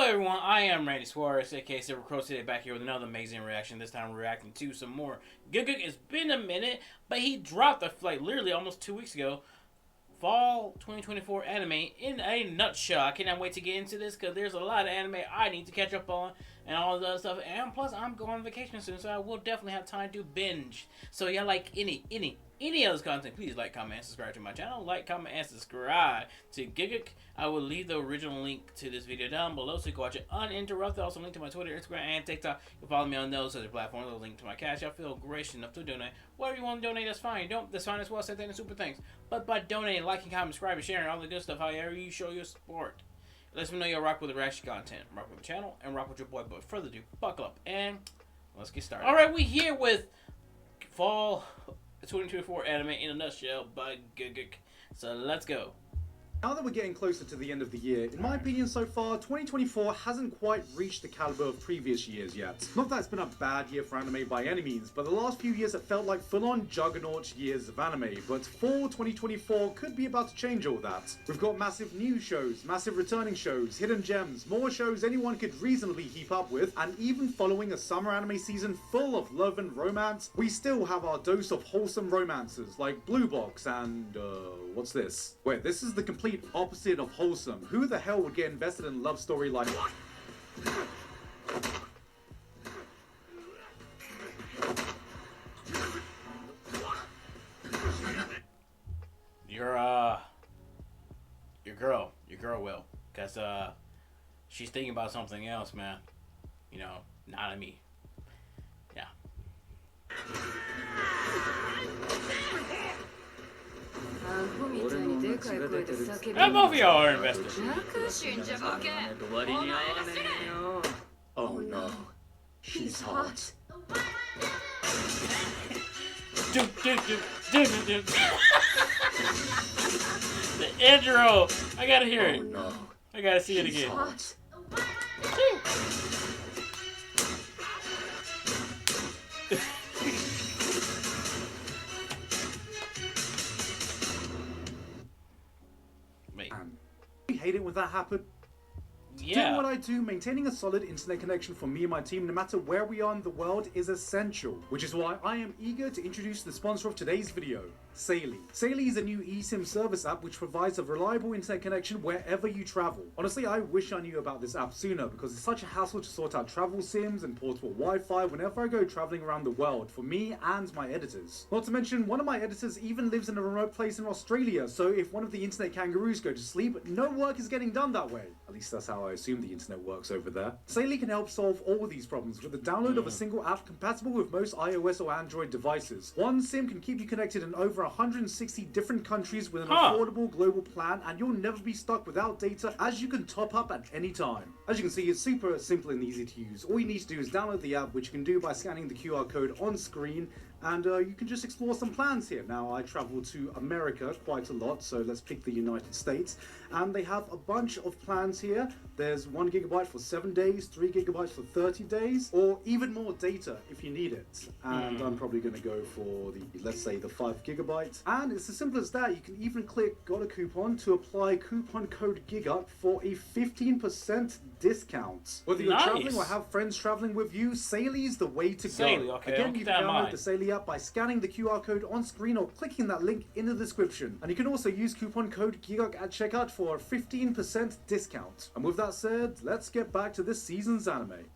everyone, I am Randy Suarez, aka Silva today, back here with another amazing reaction. This time we're reacting to some more Gigguk. It's been a minute, but he dropped a flight literally almost 2 weeks ago. Fall 2024 anime in a nutshell. I cannot wait to get into this because there's a lot of anime I need to catch up on and all the other stuff. And plus, I'm going on vacation soon, so I will definitely have time to binge. So y'all like any of this content, please like, comment, and subscribe to my channel. Like, comment, and subscribe to Gigguk. I will leave the original link to this video down below so you can watch it uninterrupted. Also, link to my Twitter, Instagram, and TikTok. You can follow me on those other platforms. I'll link to my Cashapp. Feel gracious enough to donate. Whatever you want to donate, that's fine. You don't, that's fine as well. Send that in super thanks. But by donating, liking, commenting, subscribing, sharing, all the good stuff, however you show your support, it lets me know you'll rock with the reaction content, rock with the channel, and rock with your boy. But further ado, buckle up and let's get started. All right, we here with Fall 2024 anime in a nutshell by Gigguk. So let's go. Now that we're getting closer to the end of the year, in my opinion so far, 2024 hasn't quite reached the caliber of previous years yet. Not that it's been a bad year for anime by any means, but the last few years it felt like full-on juggernaut years of anime, but fall 2024 could be about to change all that. We've got massive new shows, massive returning shows, hidden gems, more shows anyone could reasonably keep up with, and even following a summer anime season full of love and romance, we still have our dose of wholesome romances like Blue Box and, what's this? Wait, this is the complete opposite of wholesome. Who the hell would get invested in a love story like your girl will, because she's thinking about something else, man. You know, not on me. Yeah. Both of y'all are invested. oh no, she's hot. The intro! I gotta hear it. Oh no, I gotta see it again. Hot. Wait. I hate it when that happens. Yeah. Doing what I do, maintaining a solid internet connection for me and my team, no matter where we are in the world, is essential. Which is why I am eager to introduce the sponsor of today's video, Saily. Saily is a new eSIM service app which provides a reliable internet connection wherever you travel. Honestly, I wish I knew about this app sooner because it's such a hassle to sort out travel SIMs and portable Wi-Fi whenever I go traveling around the world for me and my editors. Not to mention, one of my editors even lives in a remote place in Australia, so if one of the internet kangaroos go to sleep, no work is getting done that way. At least that's how I assume the internet works over there. Saily can help solve all these problems with the download of a single app compatible with most iOS or Android devices. One SIM can keep you connected in over 160 different countries with an affordable global plan, and you'll never be stuck without data as you can top up at any time. As you can see, it's super simple and easy to use. All you need to do is download the app, which you can do by scanning the QR code on screen, and you can just explore some plans here. Now, I travel to America quite a lot, so let's pick the United States, and they have a bunch of plans here. There's 1 gigabyte for 7 days, 3 gigabytes for 30 days, or even more data if you need it. And I'm probably going to go for the, let's say, the 5 gigabytes. And it's as simple as that. You can even click got a coupon to apply coupon code Gigguk for a 15% discount. Whether you're traveling or have friends traveling with you, Saily's the way to go. Okay, again, you can download the Saily app by scanning the QR code on screen or clicking that link in the description. And you can also use coupon code Gigguk at checkout for a 15% discount. And with that said, let's get back to this season's anime.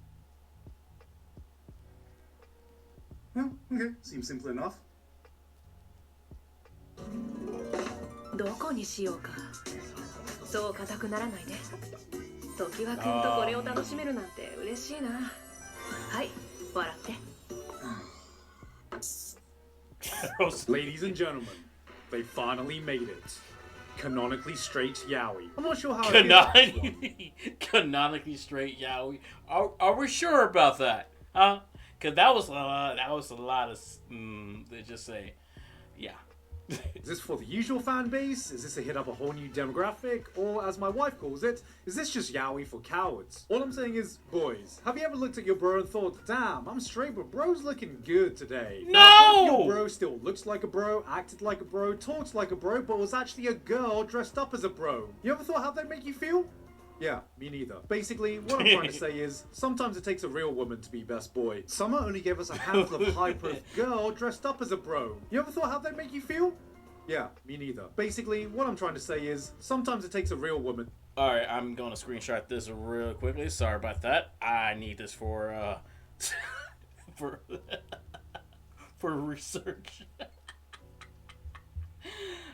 Well, okay, seems simple enough. どこにしようか。そう固くならないで。時はくんとこれを楽しめるなんて嬉しいな。はい、笑って。Ladies and gentlemen, they finally made it. Canonically straight yaoi. I'm not sure how Canonically straight yaoi. Are we sure about that? Huh? Because that was a lot of they just say, yeah. Is this for the usual fan base? Is this a hit up a whole new demographic? Or as my wife calls it, is this just yaoi for cowards? All I'm saying is, boys, have you ever looked at your bro and thought, damn, I'm straight, but bro's looking good today? No! Now, your bro still looks like a bro, acted like a bro, talks like a bro, but was actually a girl dressed up as a bro. You ever thought how that make you feel? Yeah, me neither. Basically, what I'm trying to say is, sometimes it takes a real woman to be best boy. Summer only gave us a handful of high-proof girl dressed up as a bro. You ever thought how they'd make you feel? Yeah, me neither. Basically, what I'm trying to say is, sometimes it takes a real woman. Alright, I'm going to screenshot this real quickly. Sorry about that. I need this for, for, for research.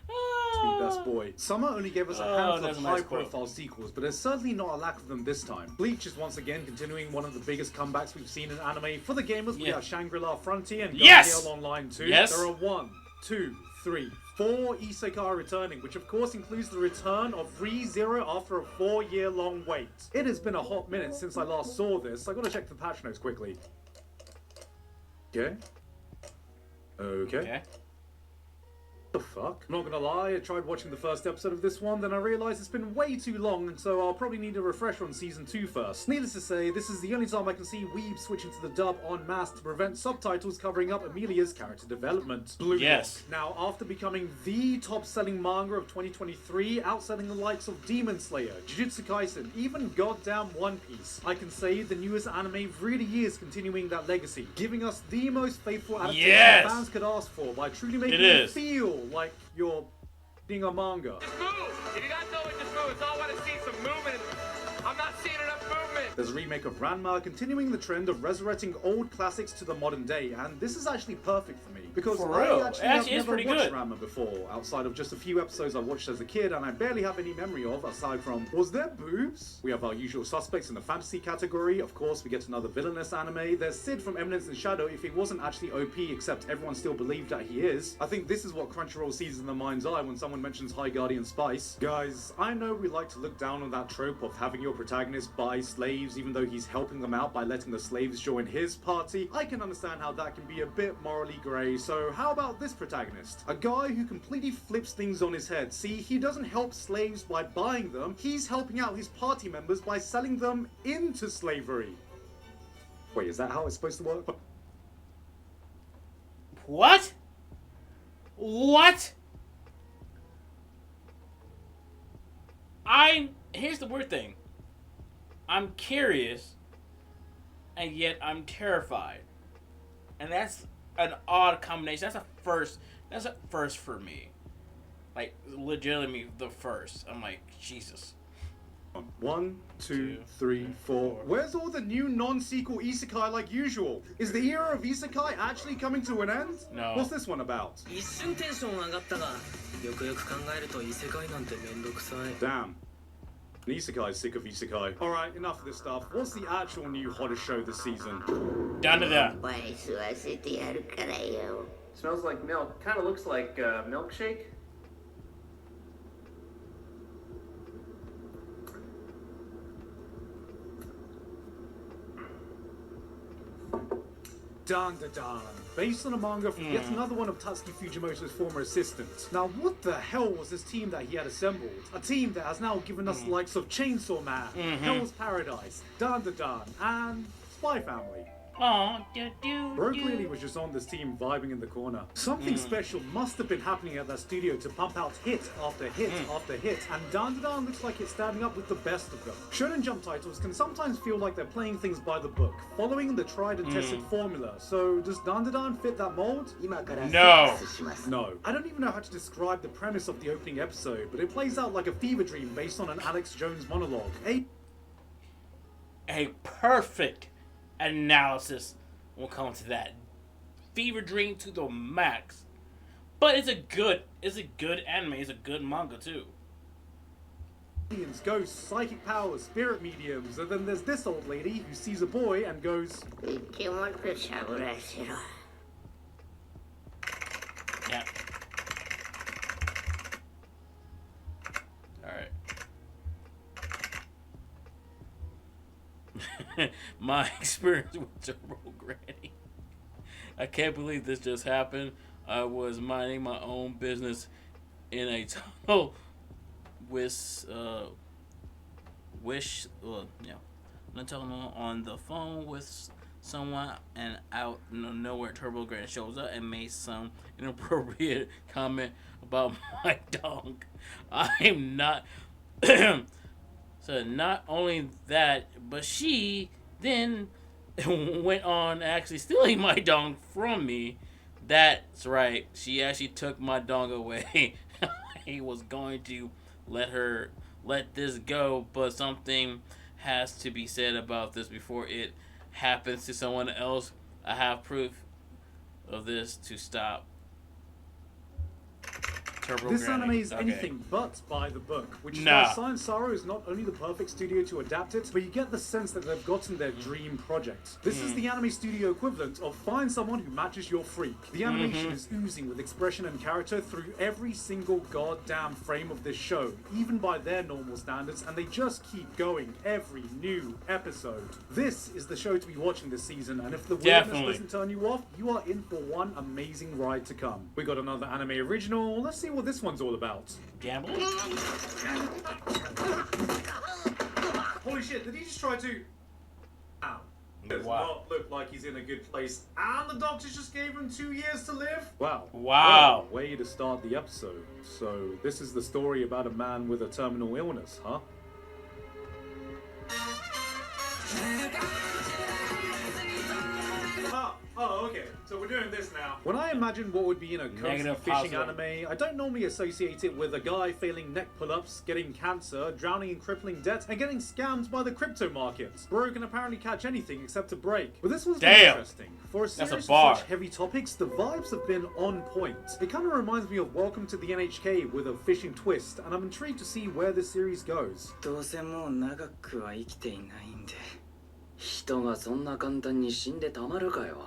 To be best boy. Summer only gave us a handful of that's a nice high-profile sequels, but there's certainly not a lack of them this time. Bleach is once again continuing one of the biggest comebacks we've seen in anime. For the gamers, we have Shangri-La Frontier and Yes! Guardian Online 2. Yes! There are 1, 2, 3, 4 isekai returning, which of course includes the return of ReZero after a 4-year-long wait. It has been a hot minute since I last saw this. I gotta check the patch notes quickly. Okay. Okay. The fuck? I'm not gonna lie, I tried watching the first episode of this one, then I realised it's been way too long, and so I'll probably need a refresher on season 2 first. Needless to say, this is the only time I can see weebs switching to the dub en masse to prevent subtitles covering up Amelia's character development. Blue Yes. Lock. Now, after becoming the top-selling manga of 2023, outselling the likes of Demon Slayer, Jujutsu Kaisen, even goddamn One Piece, I can say the newest anime really is continuing that legacy, giving us the most faithful adaptation fans could ask for by truly making it feel like you're reading a manga. Just move! If you guys know it, just move. It's all I want to see some movement. I'm not seeing enough movement. There's a remake of Ranma continuing the trend of resurrecting old classics to the modern day, and this is actually perfect for me because I actually have never watched Ranma before, outside of just a few episodes I watched as a kid and I barely have any memory of aside from, was there boobs? We have our usual suspects in the fantasy category. Of course, we get another villainous anime. There's Sid from Eminence in Shadow if he wasn't actually OP, except everyone still believed that he is. I think this is what Crunchyroll sees in the mind's eye when someone mentions High Guardian Spice. Guys, I know we like to look down on that trope of having your protagonist buy slaves even though he's helping them out by letting the slaves join his party. I can understand how that can be a bit morally grey, so how about this protagonist? A guy who completely flips things on his head. See, he doesn't help slaves by buying them, he's helping out his party members by selling them into slavery. Wait, is that how it's supposed to work? What? What? Here's the weird thing. I'm curious, and yet I'm terrified. And that's an odd combination. That's a first for me. Like, legitimately the first. I'm like, Jesus. 1, 2, 3, 4. Where's all the new non-sequel isekai like usual? Is the era of isekai actually coming to an end? No. What's this one about? 一瞬テンション上がったが、よくよく考えると異世界なんてめんどくさい。 Damn. An isekai is sick of isekai. Alright, enough of this stuff. What's the actual new hottest show this season? Down to that. Smells like milk. Kind of looks like milkshake. Dan. Based on a manga from yet another one of Tatsuki Fujimoto's former assistants. Now, what the hell was this team that he had assembled? A team that has now given us the likes of Chainsaw Man, Hell's Paradise, Dan, and Spy Family. Bro clearly was just on this team vibing in the corner. Something special must have been happening at that studio to pump out hit after hit after hit, and Dan looks like it's standing up with the best of them. Shonen Jump titles can sometimes feel like they're playing things by the book, following the tried and tested formula. So does Dan fit that mold? No. No. I don't even know how to describe the premise of the opening episode, but it plays out like a fever dream based on an Alex Jones monologue. A perfect analysis will come to that. Fever dream to the max. But it's a good anime, it's a good manga too. Aliens, ghosts, psychic powers, spirit mediums, and then there's this old lady who sees a boy and goes, Yeah. Alright. My experience with Turbo Granny. I can't believe this just happened. I was minding my own business in a tunnel with on the phone with someone, and out of nowhere Turbo Granny shows up and made some inappropriate comment about my dog. I'm not So not only that, but she then went on actually stealing my dong from me. That's right. She actually took my dong away. He was going to let this go, but something has to be said about this before it happens to someone else. I have proof of this to stop. This anime is anything but by the book, which is why Science Sorrow is not only the perfect studio to adapt it, but you get the sense that they've gotten their dream project. This is the anime studio equivalent of find someone who matches your freak. The animation is oozing with expression and character through every single goddamn frame of this show, even by their normal standards, and they just keep going every new episode. This is the show to be watching this season, and if the weirdness doesn't turn you off, you are in for one amazing ride to come. We got another anime original. Let's see what this one's all about. Gambling? Holy shit, did he just try to... Ow. Does not look like he's in a good place. And the doctors just gave him 2 years to live? Wow. Wow. Well, way to start the episode. So, this is the story about a man with a terminal illness, huh? Oh, okay. So we're doing this now. When I imagine what would be in a cozy fishing anime, I don't normally associate it with a guy failing neck pull-ups, getting cancer, drowning in crippling debt, and getting scammed by the crypto markets. Bro can apparently catch anything except a break. But this one's interesting. For a series of such heavy topics, the vibes have been on point. It kind of reminds me of Welcome to the NHK with a fishing twist, and I'm intrigued to see where this series goes. どうせもう長くは生きていないんで、人がそんな簡単に死んでたまるかよ。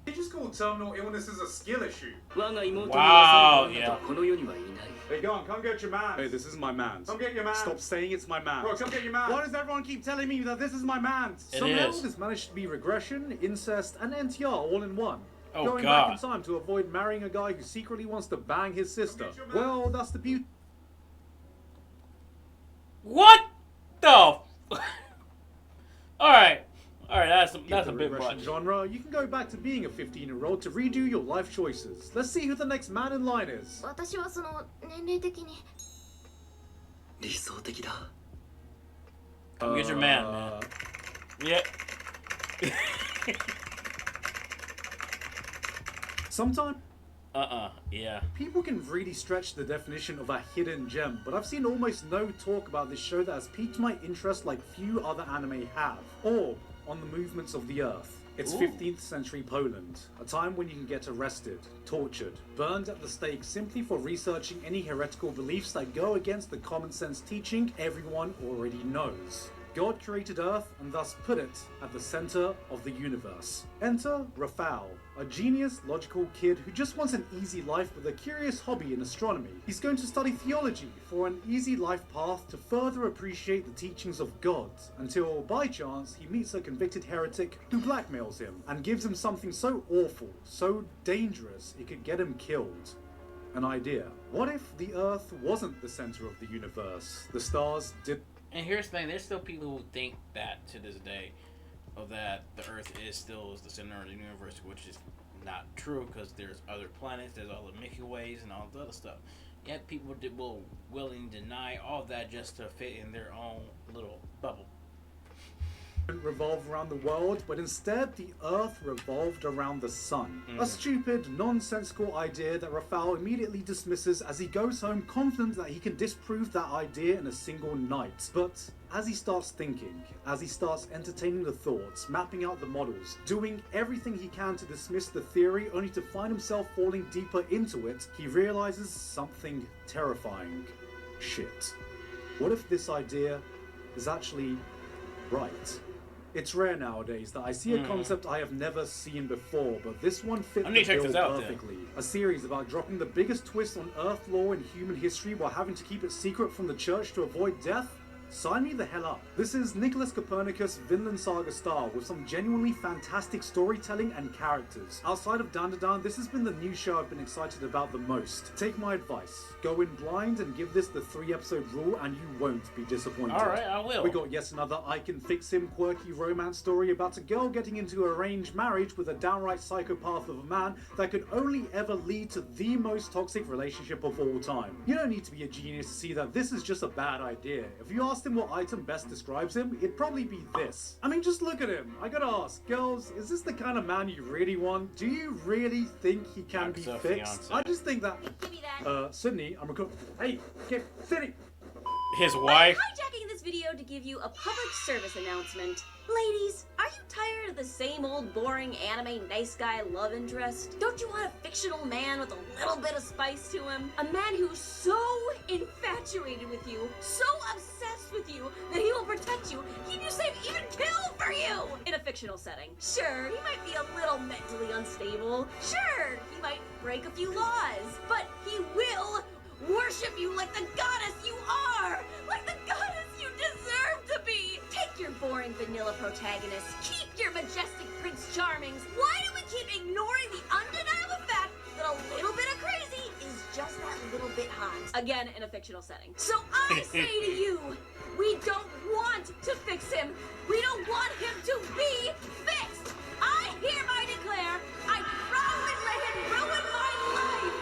They just call terminal illness as a skill issue. Wow, yeah. Hey, go on, come get your man. Hey, this is my man. Come get your man. Stop saying it's my man. Bro, come get your man. Why does everyone keep telling me that this is my man? Somehow this managed to be regression, incest, and NTR all in one. Oh, Going back in time to avoid marrying a guy who secretly wants to bang his sister. Well, that's the beauty. What the? Alright, that's a bit much. Genre, you can go back to being a 15-year-old to redo your life choices. Let's see who the next man in line is. 私はその年齢的に 理想的だ。 Come get your man. Yep. Sometime. Yeah. People can really stretch the definition of a hidden gem, but I've seen almost no talk about this show that has piqued my interest like few other anime have. Or on the movements of the earth. It's 15th century Poland, a time when you can get arrested, tortured, burned at the stake simply for researching any heretical beliefs that go against the common sense teaching everyone already knows. God created Earth and thus put it at the center of the universe. Enter Rafał, a genius, logical kid who just wants an easy life with a curious hobby in astronomy. He's going to study theology for an easy life path to further appreciate the teachings of God, until by chance he meets a convicted heretic who blackmails him and gives him something so awful, so dangerous it could get him killed. An idea. What if the Earth wasn't the center of the universe? The stars did... And here's the thing, there's still people who think that to this day, of that the Earth is still the center of the universe, which is not true because there's other planets, there's all the Milky Ways and all the other stuff. Yet people will willing deny all that just to fit in their own little bubble. Revolve around the world, but instead the Earth revolved around the sun. A stupid, nonsensical idea that Rafał immediately dismisses as he goes home confident that he can disprove that idea in a single night. But as he starts thinking, as he starts entertaining the thoughts, mapping out the models, doing everything he can to dismiss the theory only to find himself falling deeper into it, he realizes something terrifying. Shit. What if this idea is actually right? It's rare nowadays that I see a concept I have never seen before, but this one fit the bill perfectly. A series about dropping the biggest twist on Earth lore in human history while having to keep it secret from the church to avoid death? Sign me the hell up. This is Nicholas Copernicus Vinland Saga star with some genuinely fantastic storytelling and characters. Outside of Dandadan, this has been the new show I've been excited about the most. Take my advice. Go in blind and give this the 3-episode rule and you won't be disappointed. Alright, I will. We got yet another I Can Fix Him quirky romance story about a girl getting into arranged marriage with a downright psychopath of a man that could only ever lead to the most toxic relationship of all time. You don't need to be a genius to see that this is just a bad idea. If you asked him what item best describes him, it'd probably be this. I mean, just look at him. I gotta ask, girls, is this the kind of man you really want? Do you really think he can be fixed? Fiance. I just think that... Give me that. Sydney, I'm recording... Hey, okay, Sydney! His wife. Hijacking this video to give you a public service announcement. Ladies, are you tired of the same old boring anime nice guy love interest? Don't you want a fictional man with a little bit of spice to him? A man who's so infatuated with you, so obsessed with you, that he will protect you, keep you safe, even kill for you! In a fictional setting. Sure, he might be a little mentally unstable. Sure, he might break a few laws. But he will worship you like the goddess you are! Like the goddess you deserve to be! Take your boring vanilla protagonists, keep your majestic Prince Charmings. Why do we keep ignoring the undeniable fact that a little bit of crazy is just that little bit hot? Again, in a fictional setting. So I say to you, we don't want to fix him. We don't want him to be fixed. I hereby declare, I proudly let him ruin my life.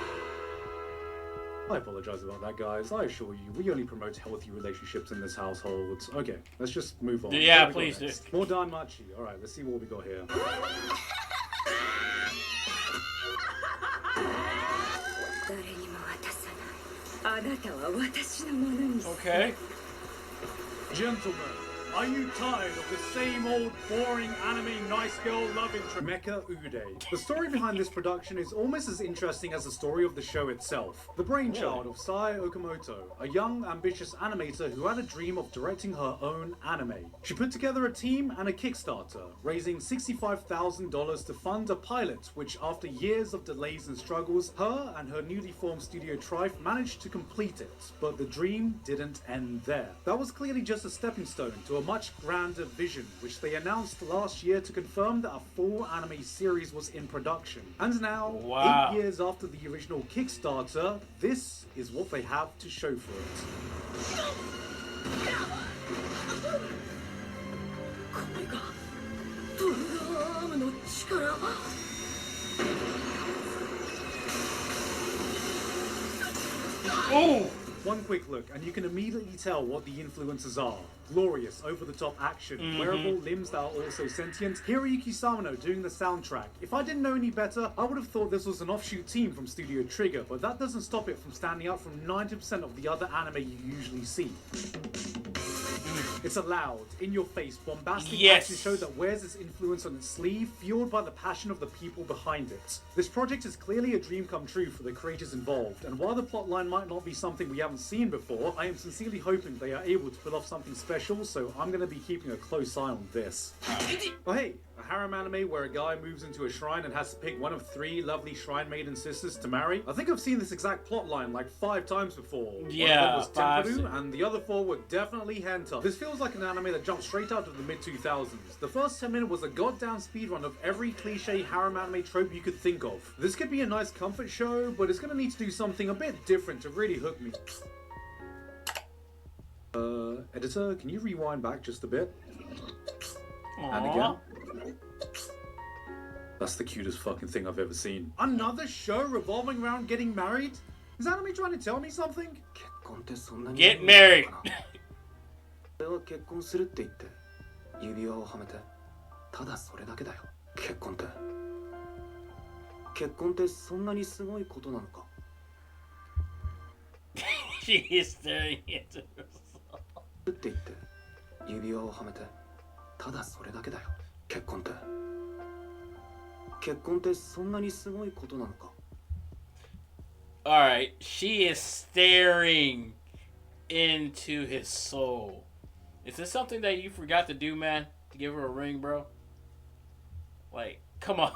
I apologize about that, guys. I assure you, we only promote healthy relationships in this household. Okay, let's just move on. Yeah, What we please got do. next? More Dan Machi. Alright, let's see what we got here. 誰にも渡さないあなたは私のものにする Okay. Gentlemen, are you tired of the same old boring anime nice girl love interest? Mecha Ude. The story behind this production is almost as interesting as the story of the show itself. The brainchild of Sai Okamoto, a young, ambitious animator who had a dream of directing her own anime. She put together a team and a Kickstarter, raising $65,000 to fund a pilot, which after years of delays and struggles, her and her newly formed studio Trife managed to complete it. But the dream didn't end there. That was clearly just a stepping stone to a much grander vision, which they announced last year to confirm that a full anime series was in production. And now, Wow. 8 years after the original Kickstarter, this is what they have to show for it. これがトルガーアームの力 Oh. One quick look, and you can immediately tell what the influences are. Glorious, over-the-top action, wearable limbs that are also sentient. Hiroyuki Samano doing the soundtrack. If I didn't know any better, I would have thought this was an offshoot team from Studio Trigger, but that doesn't stop it from standing out from 90% of the other anime you usually see. It's a loud, in-your-face, bombastic Yes. action show that wears its influence on its sleeve, fueled by the passion of the people behind it. This project is clearly a dream come true for the creators involved, and while the plotline might not be something we haven't seen before, I am sincerely hoping they are able to pull off something special, so I'm going to be keeping a close eye on this. Oh hey, a harem anime where a guy moves into a shrine and has to pick one of 3 lovely shrine maiden sisters to marry. I think I've seen this exact plotline like 5 times before. Yeah, One of them was 5, Tenparu, 6. and the other 4 were definitely hentai. This feels like an anime that jumped straight out of the mid-2000s. The first 10 minutes was a goddamn speedrun of every cliche harem anime trope you could think of. This could be a nice comfort show, but it's gonna need to do something a bit different to really hook me. Editor, can you rewind back just a bit? And again. Aw. That's the cutest fucking thing I've ever seen. Another show revolving around getting married? Is anime trying to tell me something? Get married. 俺は結婚するって言って指輪をはめてただそれだけだよ結婚ってそんなにすごいことなのか She is staring into herself. って言って指輪をはめてただそれだけだよ結婚ってそんなにすごいことなのか Alright, she is staring into his soul. Is this something that you forgot to do, man? To give her a ring, bro? Like, come on.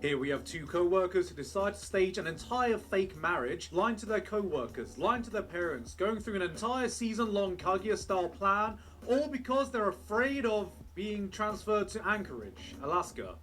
Here we have two co-workers who decide to stage an entire fake marriage, lying to their co-workers, lying to their parents, going through an entire season-long Kaguya-style plan, all because they're afraid of being transferred to Anchorage, Alaska.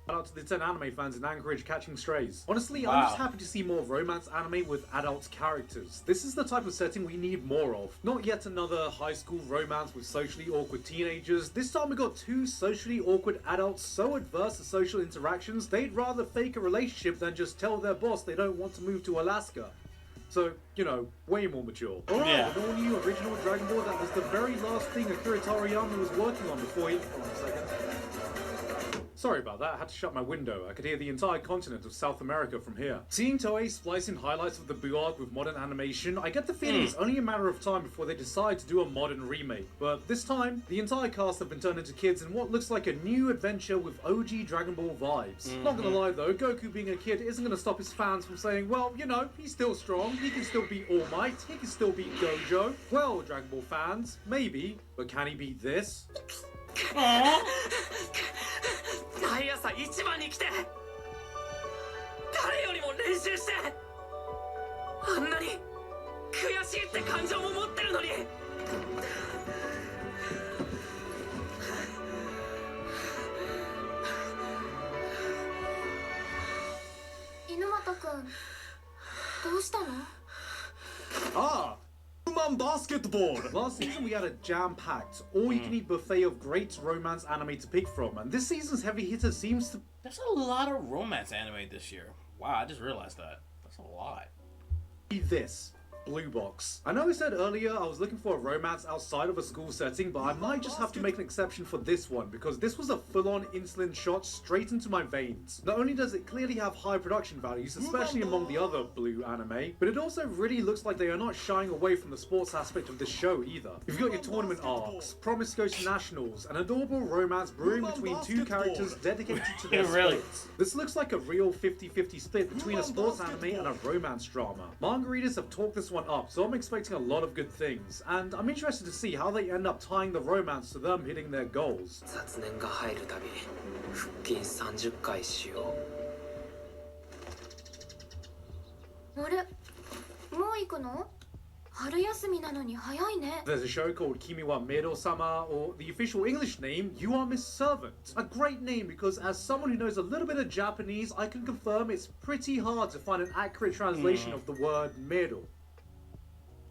Shout out to the 10 anime fans in Anchorage catching strays. Honestly, I'm just happy to see more romance anime with adult characters. This is the type of setting we need more of. Not yet another high school romance with socially awkward teenagers. This time we got two socially awkward adults so adverse to social interactions, they'd rather fake a relationship than just tell their boss they don't want to move to Alaska. So, you know, way more mature. Alright, an all-new original Dragon Ball, that was the very last thing Akira Toriyama was working on before he... Hold on a second. Sorry about that, I had to shut my window. I could hear the entire continent of South America from here. Seeing Toei splice in highlights of the Buu arc with modern animation, I get the feeling it's only a matter of time before they decide to do a modern remake. But this time, the entire cast have been turned into kids in what looks like a new adventure with OG Dragon Ball vibes. Not gonna lie though, Goku being a kid isn't gonna stop his fans from saying, well, you know, he's still strong, he can still beat All Might, he can still beat Gojo. Well, Dragon Ball fans, maybe, but can he beat this? 毎朝一番に来て誰よりも練習してあんなに悔しいって感情も持ってるのに猪俣くんどうしたの Ah! Human basketball! Last season we had a jam-packed, all-you-can-eat buffet of great romance anime to pick from, and this season's heavy hitter seems to... There's a lot of romance anime this year. Wow, I just realized that. That's a lot. be this. Blue Box. I know I said earlier I was looking for a romance outside of a school setting, but I might just have to make an exception for this one, because this was a full-on insulin shot straight into my veins. Not only does it clearly have high production values, especially among the other Blue anime, but it also really looks like they are not shying away from the sports aspect of this show either. You've got your tournament arcs, promiscuous nationals, an adorable romance brewing between two characters dedicated to their sports. This looks like a real 50-50 split between a sports anime and a romance drama. Manga readers have talked this one up, so I'm expecting a lot of good things, and I'm interested to see how they end up tying the romance to them hitting their goals. 雑念が入るたび腹筋30回しよう。あれ、もう行くの？春休みなのに早いね。 There's a show called Kimi wa Meiro-sama, or the official English name, You Are Miss Servant. A great name because as someone who knows a little bit of Japanese, I can confirm it's pretty hard to find an accurate translation of the word Meiro.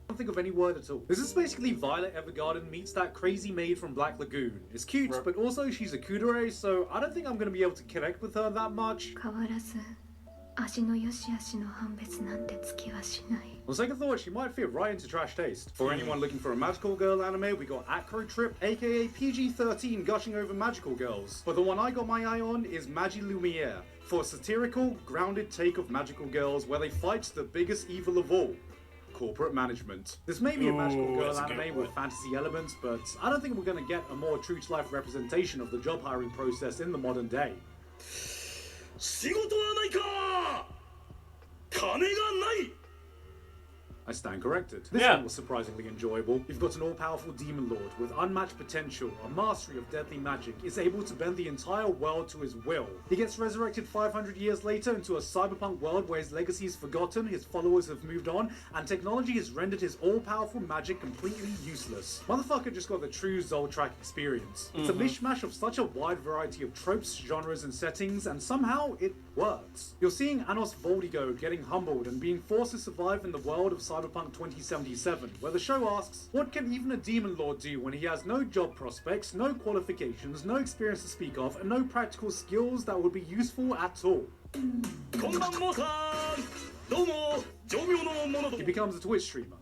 I can't think of any word at all. This is basically Violet Evergarden meets that crazy maid from Black Lagoon. It's cute, but also she's a kudere, so I don't think I'm going to be able to connect with her that much. 変わらず味の良し悪しの判別なんてつきはしない。 On second thought, she might fit right into trash taste. For anyone looking for a magical girl anime, we got Acro Trip, aka PG-13 gushing over magical girls. But the one I got my eye on is Magi Lumiere, for a satirical, grounded take of magical girls where they fight the biggest evil of all. Corporate management. This may be a magical girl anime with fantasy elements, but I don't think we're going to get a more true-to-life representation of the job hiring process in the modern day. 仕事はないか金がない I stand corrected. This one was surprisingly enjoyable. You've got an all-powerful demon lord with unmatched potential, a mastery of deadly magic, is able to bend the entire world to his will. He gets resurrected 500 years later into a cyberpunk world where his legacy is forgotten, his followers have moved on, and technology has rendered his all-powerful magic completely useless. Motherfucker just got the true Zoltrak experience. It's a mishmash of such a wide variety of tropes, genres, and settings, and somehow it works. You're seeing Anos Voldigo getting humbled and being forced to survive in the world of Cyberpunk 2077, where the show asks, what can even a demon lord do when he has no job prospects, no qualifications, no experience to speak of, and no practical skills that would be useful at all? He becomes a Twitch streamer.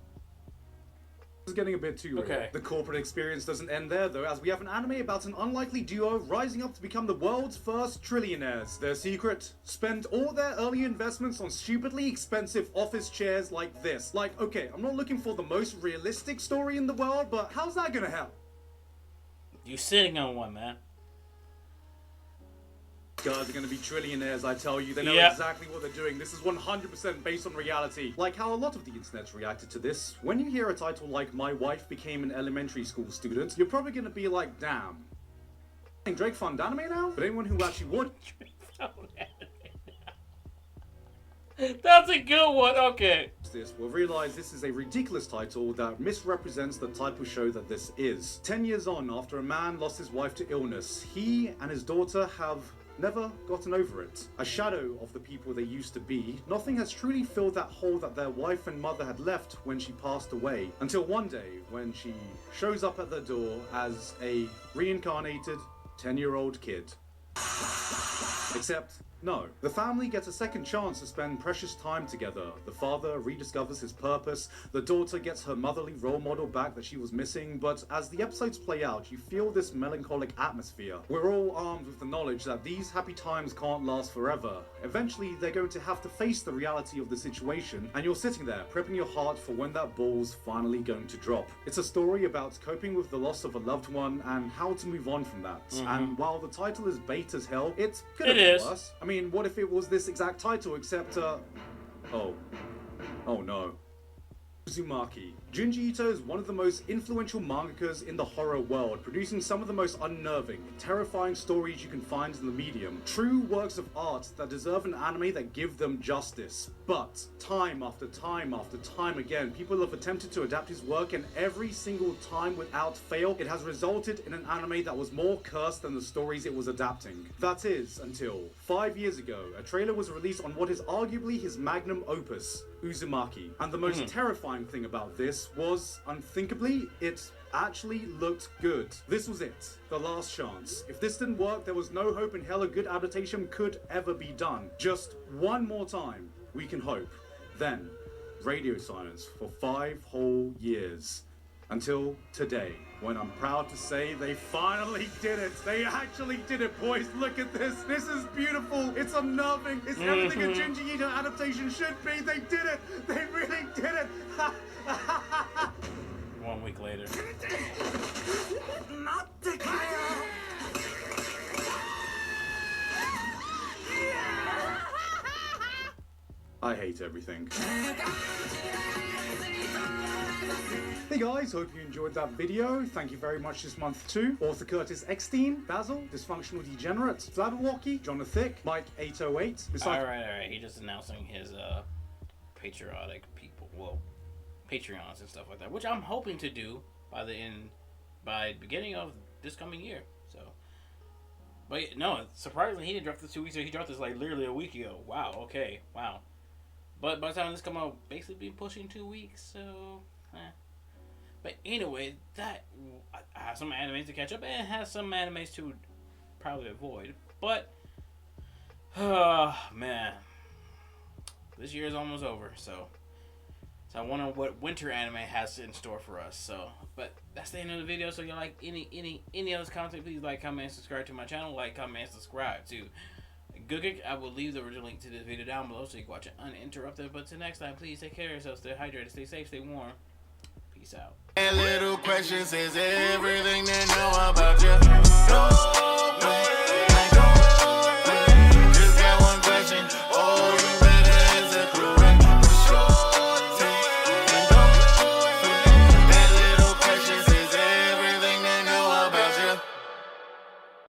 This is getting a bit too real. Okay. The corporate experience doesn't end there though, as we have an anime about an unlikely duo rising up to become the world's first trillionaires. Their secret? Spend all their early investments on stupidly expensive office chairs like this. Like, okay, I'm not looking for the most realistic story in the world, but how's that gonna help? You sitting on one, man. Guys are going to be trillionaires, I tell you. They know exactly what they're doing. This is 100% based on reality. Like how a lot of the internet's reacted to this. When you hear a title like My Wife Became an Elementary School Student, you're probably going to be like, damn. Drake fund anime now? But anyone who actually would... That's a good one. Okay. This will realize this is a ridiculous title that misrepresents the type of show that this is. 10 years on, after a man lost his wife to illness, he and his daughter have never gotten over it. A shadow of the people they used to be, nothing has truly filled that hole that their wife and mother had left when she passed away. Until one day, when she shows up at their door as a reincarnated 10-year-old kid. Except, no. The family gets a second chance to spend precious time together. The father rediscovers his purpose, the daughter gets her motherly role model back that she was missing, but as the episodes play out, you feel this melancholic atmosphere. We're all armed with the knowledge that these happy times can't last forever. Eventually, they're going to have to face the reality of the situation, and you're sitting there, prepping your heart for when that ball's finally going to drop. It's a story about coping with the loss of a loved one and how to move on from that. And while the title is bait as hell, it's gonna be worse. I mean, what if it was this exact title, except, oh no. Uzumaki. Junji Ito is one of the most influential mangakas in the horror world, producing some of the most unnerving, terrifying stories you can find in the medium. True works of art that deserve an anime that give them justice. But, time after time after time again, people have attempted to adapt his work, and every single time without fail, it has resulted in an anime that was more cursed than the stories it was adapting. That is, until 5 years ago, a trailer was released on what is arguably his magnum opus, Uzumaki. And the most terrifying thing about this was, unthinkably, it actually looked good. This was it. The last chance. If this didn't work, there was no hope in hell a good adaptation could ever be done. Just one more time, we can hope. Then, radio silence for 5 whole years. Until today, when I'm proud to say they finally did it. They actually did it, boys. Look at this. This is beautiful. It's unnerving. It's everything a Junji Ito adaptation should be. They did it. They really did it. 1 week later. I hate everything. Hey guys, hope you enjoyed that video. Thank you very much this month to Author Curtis Eckstein, Basil, Dysfunctional Degenerate, Flabberwalkie, Jonathan, Mike 808. Alright. He just announcing his patriotic people, well, Patreons and stuff like that, which I'm hoping to do by beginning of this coming year. So, but no, surprisingly, he didn't drop this 2 weeks ago. He dropped this like literally a week ago. Wow. Okay. Wow. But by the time this come out, basically been pushing 2 weeks. So, But anyway, I have some animes to catch up and has some animes to probably avoid. But, man, this year is almost over. So I wonder what winter anime has in store for us. So, but that's the end of the video. So, if you like any other content, please like, comment, and subscribe to my channel. Like, comment, and subscribe to Gigguk. I will leave the original link to this video down below so you can watch it uninterrupted. But till next time, please take care of yourselves. Stay hydrated, stay safe, stay warm. Peace out. And little questions is everything they know about you. No.